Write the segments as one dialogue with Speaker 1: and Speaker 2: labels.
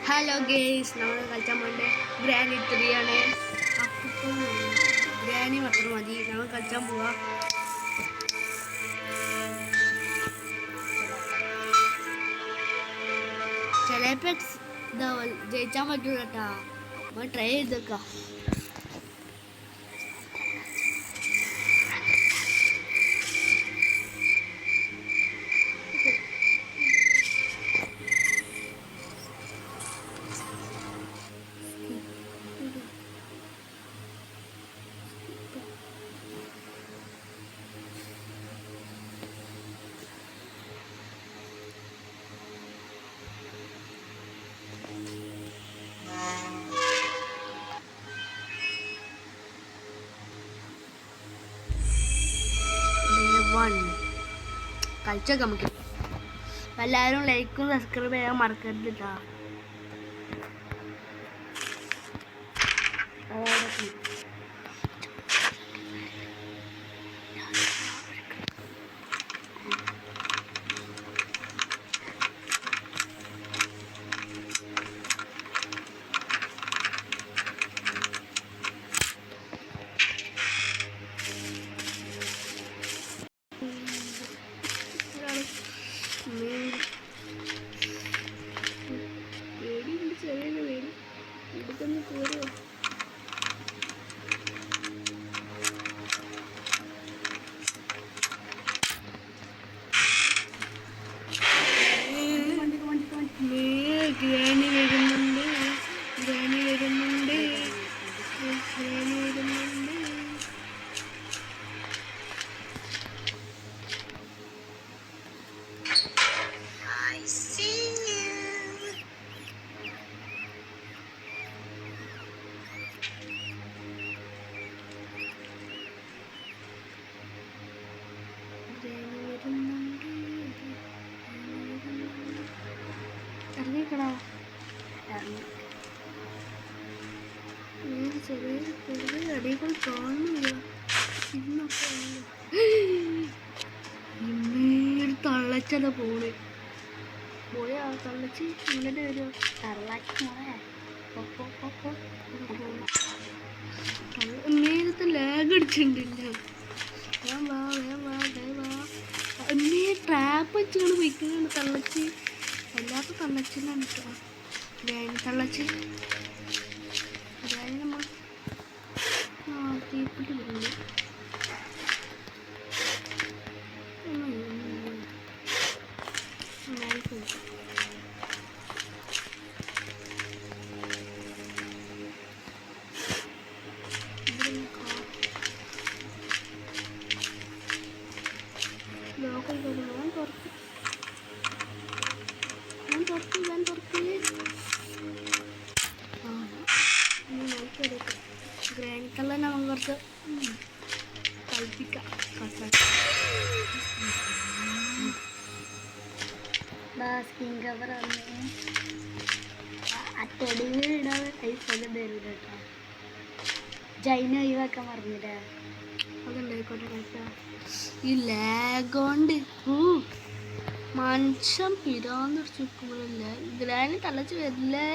Speaker 1: Hello guys, നമ്മൾ കളിച്ചാൽ പോകേണ്ട ഗ്രാനി 3 ആണ്. അപ്പം ഗ്രാനി മാത്രം മതി, നമ്മൾ കളിച്ചാൻ പോവാം. ചിലപ്പോൾ ജയിച്ചാൻ പറ്റൂല കേട്ടാ. നമ്മൾ ട്രൈ ചെയ്തേക്കാം. കളിച്ചൊക്കെ നമുക്ക് എല്ലാവരും ലൈക്കും സബ്സ്ക്രൈബ് ചെയ്യാൻ മറക്കരുത് കേട്ടോ. ഗ്രാനി വരുന്നുണ്ട്. ഇറങ്ങിക്കണോ? ചെറിയ അടികൾ കാണുന്നില്ല. ഇന്നൊരു തള്ളച്ചല്ല പോണ്. പോയാ തള്ളച്ച് ഇങ്ങനെ വരുമോ? നേരത്തെ ലാഗ് അടിച്ചിട്ടുണ്ടില്ല. എന്നേ ട്രാപ്പ് വെച്ചാണ് വയ്ക്കുന്നുണ്ട് തള്ളച്ച്. അല്ലാത്ത തള്ളച്ചിനാണ് കേട്ടോ. തള്ളച്ച് നമ്മൾ തീപ്പിട്ട് വരുന്നുണ്ട്. ഗ്രാനി കളർ നമുക്ക് കുറച്ച് കളിപ്പിക്കാം. സ്കിൻ കവർ അറ്റടിയിടാതെ പൈസ തരൂല കേട്ടോ. ജൈന ഒഴിവാക്കാൻ പറഞ്ഞില്ലേ? അതുണ്ടായിക്കോട്ടെ കളിക്കാം. ഈ ലാഗോണ്ട് മനുഷ്യൻ പിരാന്നടിച്ച് നിൽക്കുമ്പോഴല്ലേ ഗ്രാനി തള്ളച്ച് വരില്ലേ?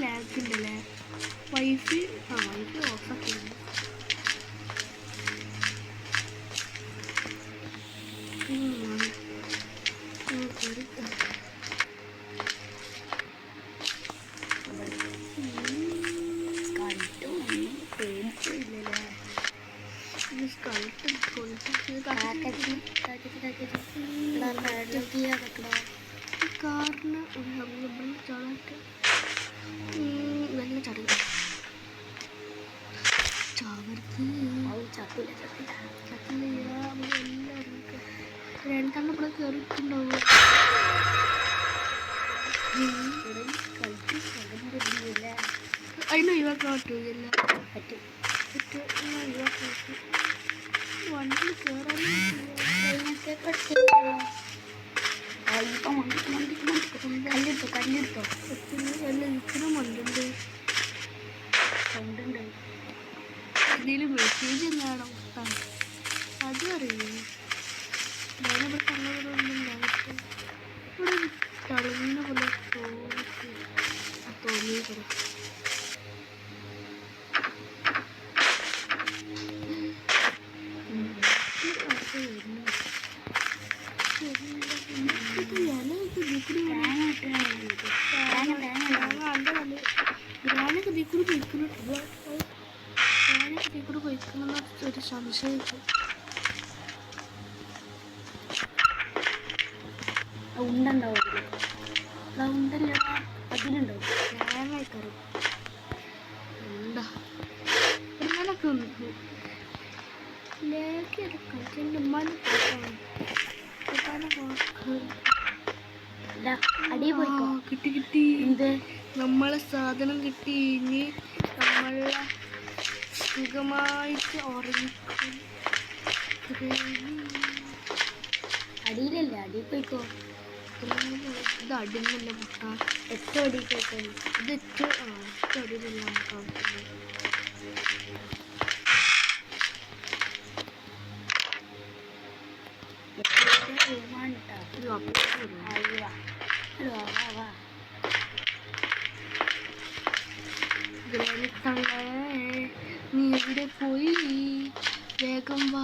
Speaker 1: ലാഗുണ്ടല്ലേ? വൈഫൈ ഓഫാക്കിയിട്ടുണ്ട്. കാറിന് ചാടാട്ട് നല്ല ചടങ്ങ് ചാവർക്ക് രണ്ടെണ്ണം ഇവിടെ കയറിയിട്ടുണ്ടാവും. അതിന് ഒഴിവാക്കാൻ പറ്റൂല്ല. വണ്ടി കയറാൻ കല്ലെടുത്തോ എല്ലാം ഇരിക്കണം. വണ്ടിണ്ട് ഇതിൽ മെസ്സേജ് എന്നാണോ അതും അറിയില്ല. ഞാനിവിടെ കണ്ണുകളുണ്ടല്ലോ ഇവിടെ തളങ്ങുന്ന പോലെ തോന്നി ഒരു സംശയം ഉണ്ടുണ്ടാവില്ല. ഉണ്ടല്ലോ അതിലുണ്ടാവും തേങ്ങ ഉണ്ടാ ഇങ്ങനൊക്കെ ലേക്ക് എടുക്കാം. അടി പോയിക്കോ. കിട്ടി കിട്ടി. എന്ത് നമ്മളെ സാധനം കിട്ടി. ഇനി നമ്മളെ സുഖമായിട്ട് ഉറങ്ങിക്കും. അടിയിലല്ലേ അടി പോയിക്കോ. ഇത് അടിന്നല്ല മുട്ട. ഏറ്റവും അടി പോയിക്കോ. ഇത് ഏറ്റവും അടിയിലല്ല നമുക്ക് നീ എവിടെ പോയി വേഗം വാ.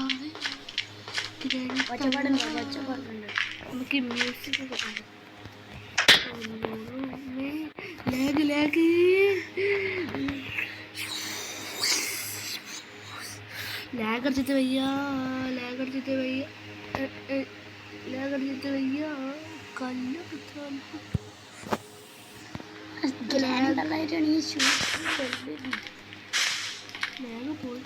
Speaker 1: നമുക്ക് മ്യൂസിക് ലാഗ് ലാഗ് ലാഗ് അടിച്ചിട്ട് വയ്യ. ലാഗ് അടിച്ചിട്ട് വയ്യ. ലാഗ് അടിച്ചിട്ട് വയ്യ. കല്ല് ലാഗ് പോയി.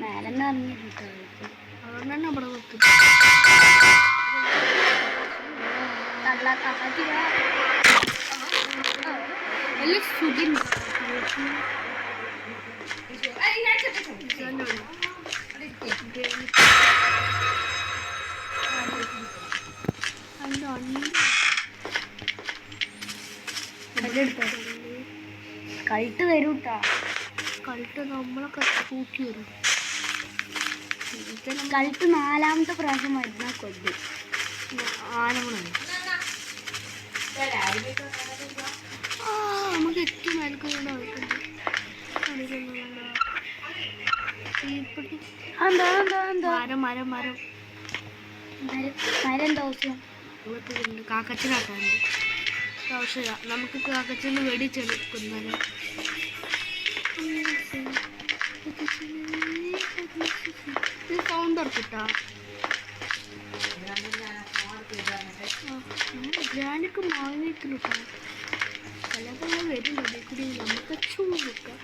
Speaker 1: മേലെന്നെ ഇറങ്ങിട്ടോ അതുകൊണ്ടാണ് അവിടെ വെക്കും. നല്ല സുഖം. കളിട്ട് വരും കേട്ടാ. കളിട്ട് നമ്മളൊക്കെ കൂട്ടി വരും. കളിട്ട് 4ാമത്തെ പ്രാവശ്യം വരുന്ന കൊല്ലി ആനമണി. നമുക്ക് ഏറ്റവും മേൽക്കുണ്ട്. മരം മരം മരം മരം ദോഷം കാക്കച്ചിനാക്കാറുണ്ട്. ആവശ്യമില്ല. നമുക്ക് കാക്കച്ചിന് വെടിച്ചെടുക്കുന്നല്ലോ. സൗണ്ട് ഇറക്കിട്ടാ. ഗ്രാനൊക്കെ വാങ്ങിക്കുന്നു കേട്ടോ. കലകൾ വരുന്നുണ്ട് കൂടി നമുക്ക് ചൂടുക്കാം.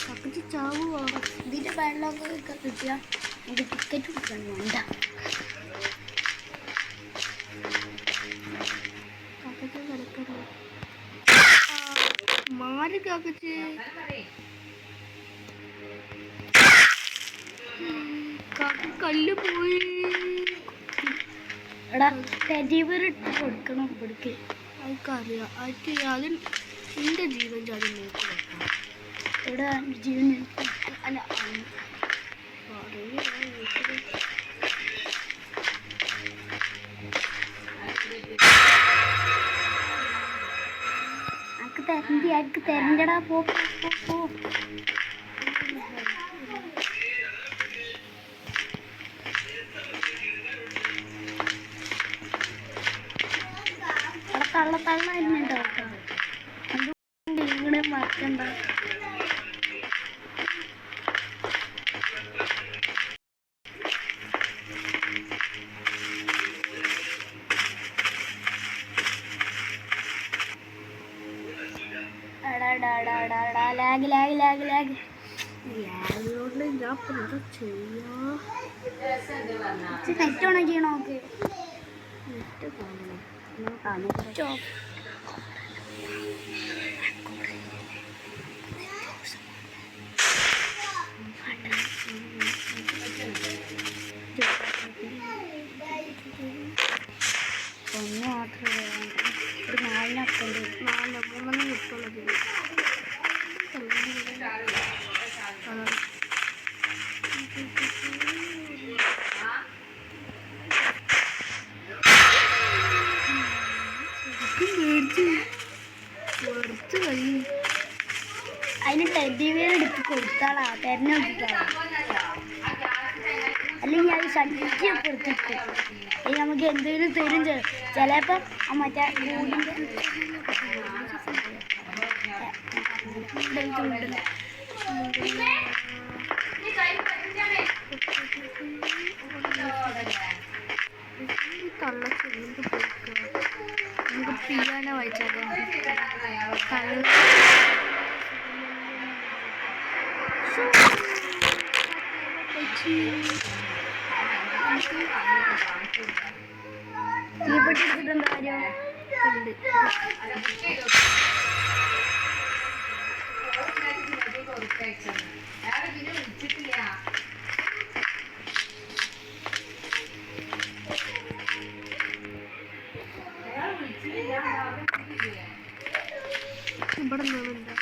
Speaker 1: കപ്പിച്ച് ചാവുക. ഇതിൻ്റെ വെള്ളമൊക്കെ കിട്ടിയാൽ നമുക്ക് ടിക്കറ്റ് കൊടുക്കണം. വേണ്ട കാക്കച്ച് കിടക്കണോ മാറി കാക്കച്ച്. കല്ല് പോയി. എടാ ടെഡിബിയറിട്ട് കൊടുക്കണം ഇവിടേക്ക്. അവർക്കറിയാം. അവർക്ക് അതിൽ എൻ്റെ ജീവൻ ചാടി നോക്കി വെക്കാം. എടാ ജീവൻ അല്ല അക്ക് തരണ്ടടാ. പോ തള്ള തള്ളായിരുന്നുണ്ടോ അതുകൊണ്ട് ഇങ്ങനെ മറക്കണ്ട. ലാഗ് ലാഗ് ലാഗ് ലാഗ് ലാഗോണ്ട് ഞാൻ എന്താ ചെയ്യാ. നെറ്റ് ഓൺ ചെയ്യണോ? ഓക്കെ നെറ്റ് കാണണം. അതിന് ടെഡി ബിയർ എടുത്ത് കൊടുത്താളാ തെരഞ്ഞ നോക്കിക്കാളാ അല്ലെങ്കിൽ അത് സഞ്ചിപ്പെടുത്തിക്കും അല്ലെങ്കിൽ നമുക്ക് എന്തെങ്കിലും തരും ചിലപ്പം മറ്റേ നമുക്ക് പിയാനോ വായിച്ചാലോ തീപ്പെട്ടി എടുത്തിട്ടെന്താ കാര്യം ഉണ്ട് ഇവിടെ നിന്നുണ്ട്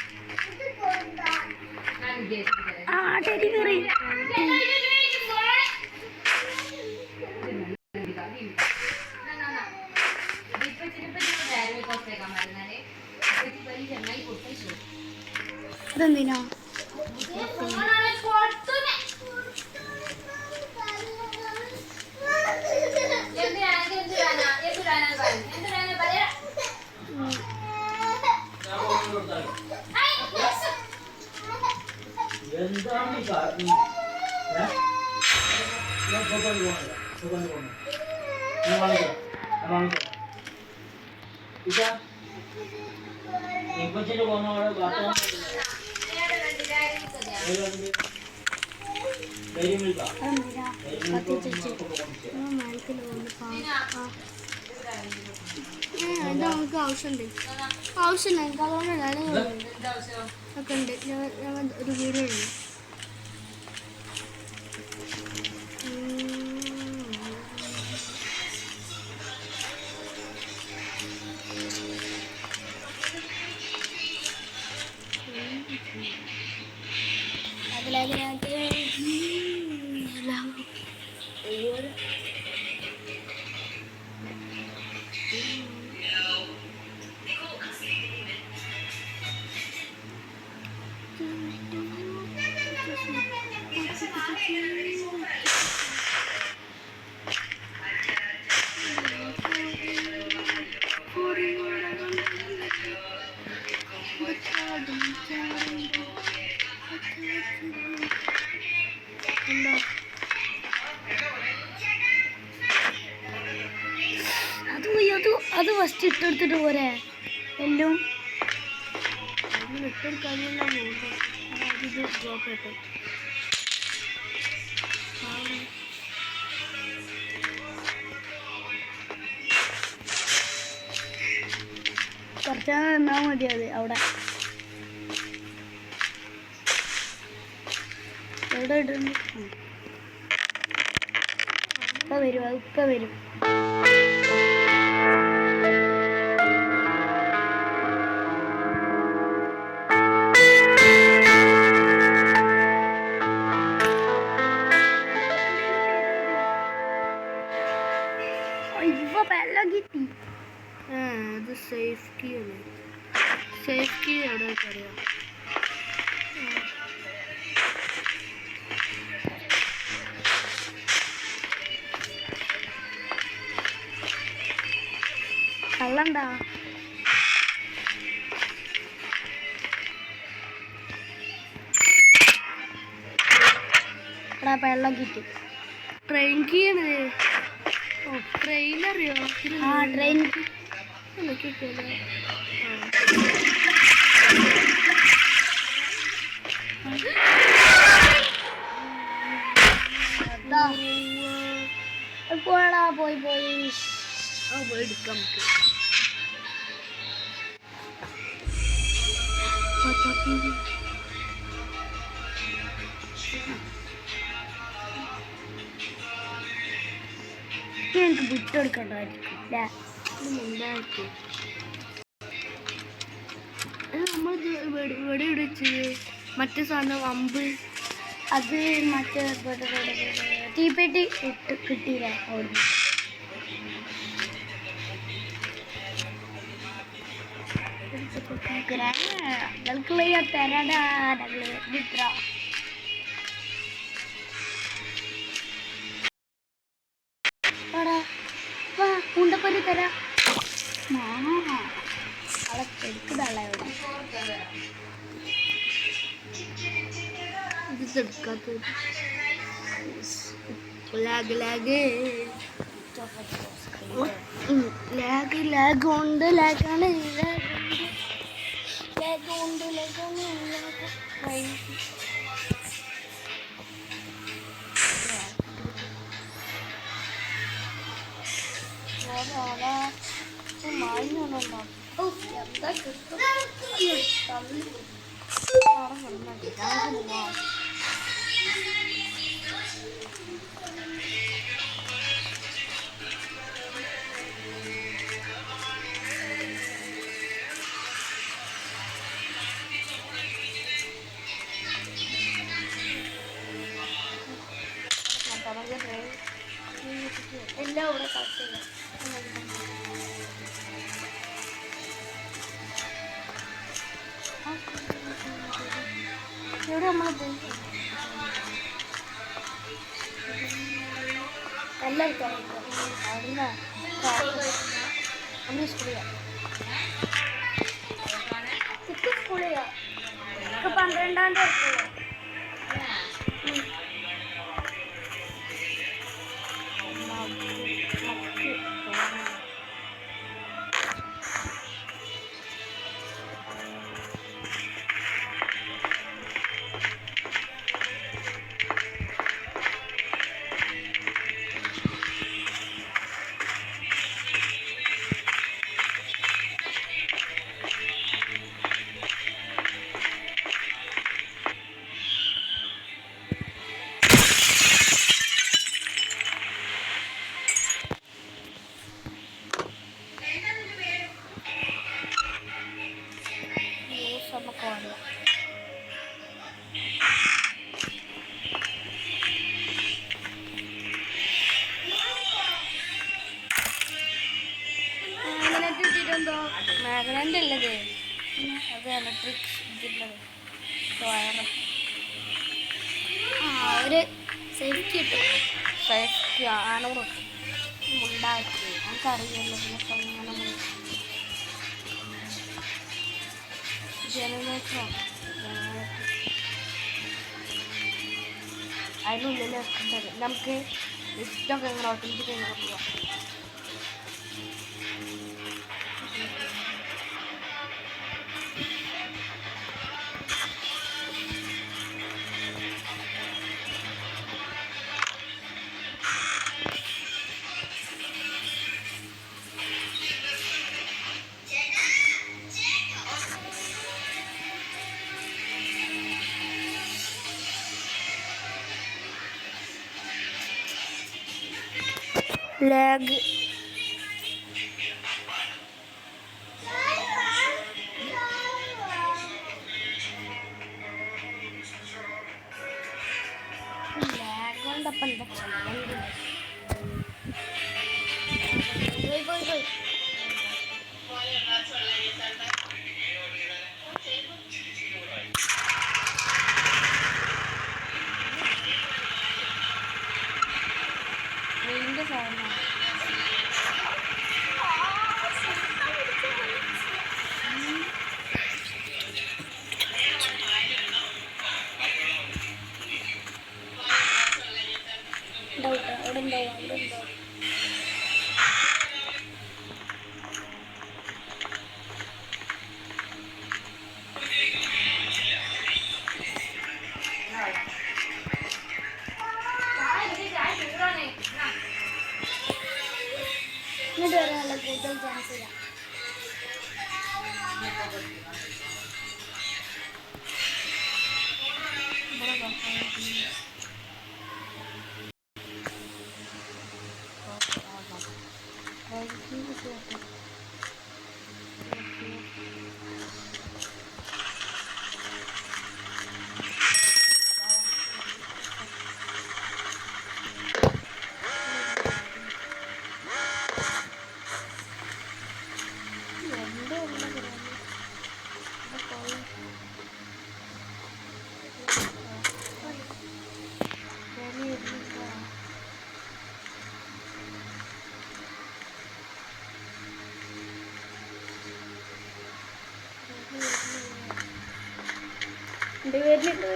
Speaker 1: ആ ടെഡി ബിയർ ഇതെന്തിനാ എന്താ നമുക്ക് ആവശ്യമുണ്ട് എനിക്ക് അതുകൊണ്ടാണ് ഒക്കെ ഉണ്ട് ഞാൻ ഒരു വീഡിയോ ഉണ്ട് അതിലതിനകത്ത് അത് ഫസ്റ്റ് ഇട്ടെടുത്തിട്ട് പോരെ എല്ലാം ഇട്ടെടുക്കാനുള്ള ഇത് ഡ്രോപ്പ് ആയിട്ട് കുറച്ചാൽ നിന്നാൽ മതി അത് അവിടെ എവിടെ ഇടുന്നു ഇപ്പം വരും അത് ഇപ്പം വരും വെള്ളം കിട്ടി ഇത് സേഫ് കീ ആണ് സേഫ് കീ എവിടെ അറിയാം കള്ളണ്ടാ എടാ വെള്ളം കിട്ടി ട്രെയിൻ കീ ആണ് ട്രെയിൻ അറിയോ ആ ട്രെയിൻ കിട്ടിയല്ലോ പോടാ പോയി എടുക്കാം എനിക്ക് വിട്ടെടുക്കണ്ടായിരിക്കും അല്ലേ എന്തായിരിക്കും നമ്മൾ ഇവിടെ വെച്ച് മറ്റേ സാധനം അമ്പ് അത് മറ്റേ തീപ്പെട്ടി കിട്ടിയില്ല അവിടുന്ന് ഞങ്ങൾക്ക് lihat terada mitra. Para, wah, unda pari tera. Mana? Alat kedala ya. Itu sedekah tuh. Lagi. Lag ഉണ്ട് ലാഗാണ് എന്താ കിട്ടും എല്ലാം ഇവിടെ കളത്തില്ല ഇവിടെ നമ്മൾ എല്ലാവർക്കും അവിടെ നമ്മൾ സ്കൂളിൽ സ്കൂളിൽ 12-ാം തീയതി sama Korea. മാഗ്നറ്റ് അല്ലത് അത് ഇലക്ട്രിക് ഇതില്ലത് വയറ് ഒരു സേഫ്റ്റി കിട്ടും സേഫ്റ്റി 600 ഉണ്ടാക്കി നമുക്കറിയാമല്ലോ അങ്ങനെ ജനറേറ്റർ അതിനുള്ളിൽ വെക്കേണ്ടത് നമുക്ക് ലിസ്റ്റൊക്കെ ഇങ്ങനെ ഓട്ടോമാറ്റിക് ഇങ്ങനെ പോവാം lag കൊണ്ടപ്പം എന്താ ചെയ്യണ്ടത് പോയി വീണ്ടും സാധനം അവിടെ ഉണ്ടാവും ഇങ്ങോട്ട് വരാനുള്ള കൂടുതൽ ചാൻസ് ഇല്ല വരുന്നുണ്ട്.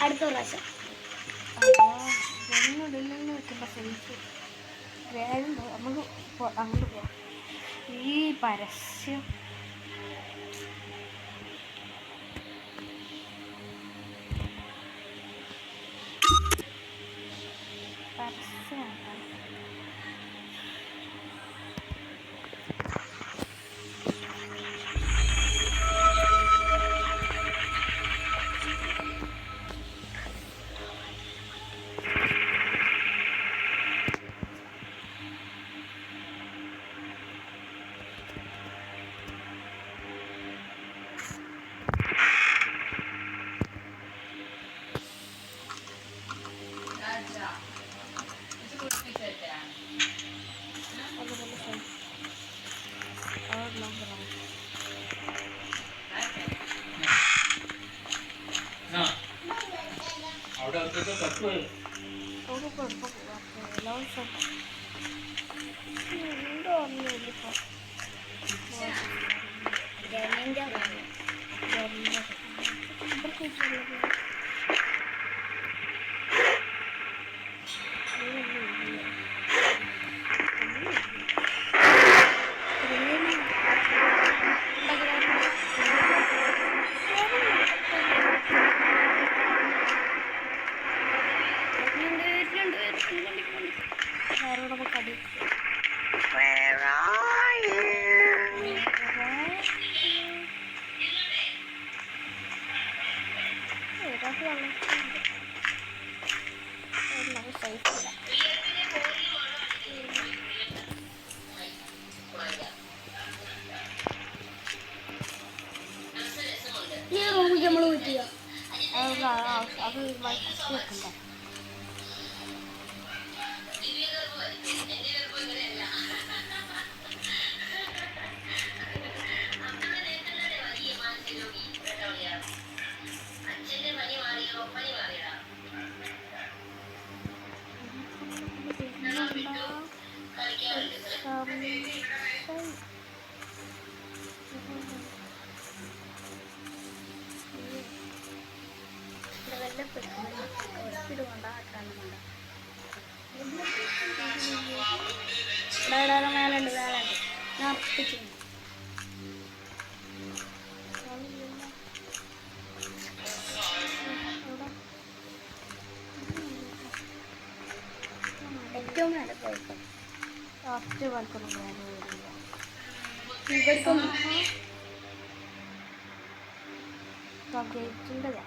Speaker 1: അടുത്ത പ്രാവശ്യം ഒന്നുമില്ലെന്ന് വെക്കുമ്പോൾ സേഫ് വേഗം നമുക്ക് അങ്ങോട്ട് പോവാം. ഈ പരസ്യം അത് വെക്കണ്ട. മേലുണ്ട് ഞാൻ ഉറപ്പിച്ചു. ഏറ്റവും നല്ല പോയിപ്പം ലാസ്റ്റ് കളിക്കണം. ഇവർക്കൊന്നും ഗേറ്റിൻ്റെതാ.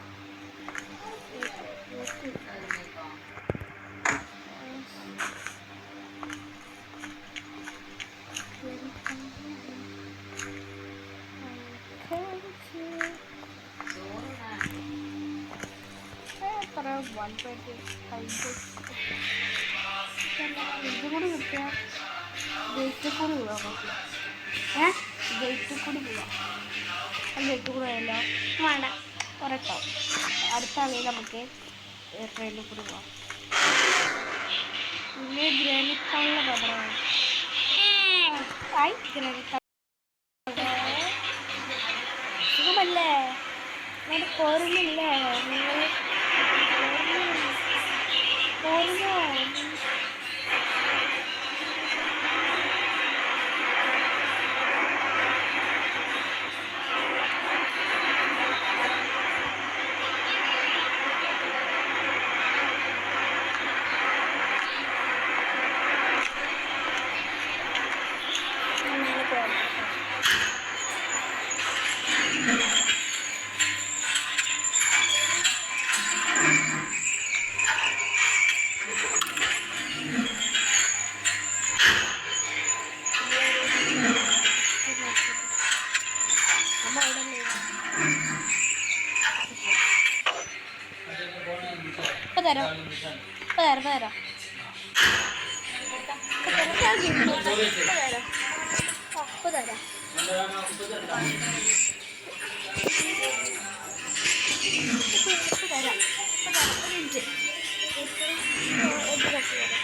Speaker 1: ഇതും കൂടി കിട്ടിയാൽ ഗേറ്റിൽ കൂടി പോകാൻ പറ്റില്ല. ഗേറ്റിൽ കൂടി പോവാം. ഗേറ്റിൽ കൂടി പോയല്ലോ വേണ്ട കുറട്ടോ. അടുത്ത ആണെങ്കിൽ നമുക്ക് ട്രെയിനിൽ കൂടി പോവാം. പിന്നെ ഗ്രാനിക് ടൗണിലെ പത്രമാണ്. ഗ്രാനിക് സുഖമല്ലേ? ഞാൻ പോരുന്നില്ലേ? നിങ്ങൾ പോരുന്നോ? തരാം. എന്തിനൊക്കെ